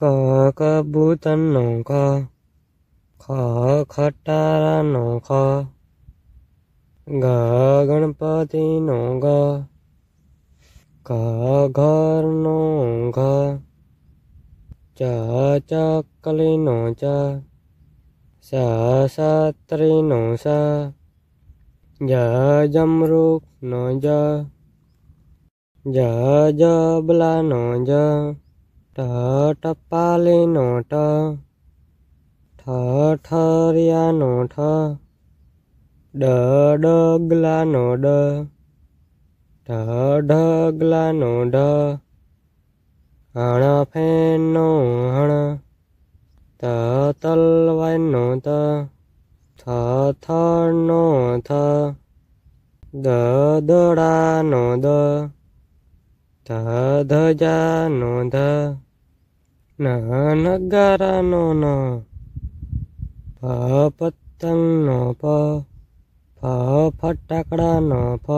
ક કબૂતરનો ખ, ખ ખટારાનો ખ, ગ ગણપતિનો ગ, ઘ ઘરનો ઘ, ચ ચકલીનો ચ, સ છત્રીનો સ, જ જમરૂખનો જ, જ જબલાનો જ, ટ ટપાલીનો ટ, ઠ ઠરિયાનો ઠ, ડ ડગલાનો ડ, ઢ ઢગલાનો ઢ, હણ ફેનનો હણ, ત તલવારનો ત, થ થળનો થ, દ દડાનો દ, ધ ધજાનો ધ, ન નગારાનો ન, પ પતંગનો પ, ફ ફટાકડાનો ફ,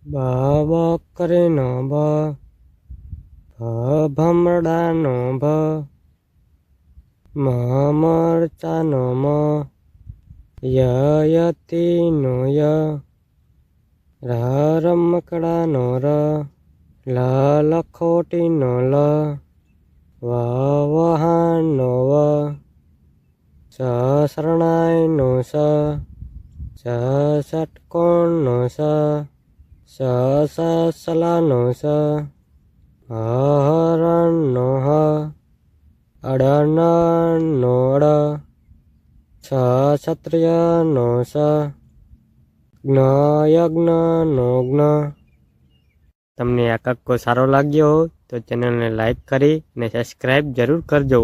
બ બકરીનો બ, ભ ભમરડાનો ભ, મ મરચાનો મ, ય યતીનો ય, ર રમકડાનો ર, લ લખોટીનો લ, વ વહાણનો વ, સ શરણાઈનો સ, સ ષટકોણનો સ, સ સલાનો સ, હ હરણનો હ, અડનનો અડ, છ ક્ષત્રિયનો સ, જ્ઞ યજ્ઞનો જ્ઞ. તમને આ કક્કો સારો લાગ્યો હોય તો ચેનલને લાઈક કરી અને સબસ્ક્રાઈબ જરૂર કરજો.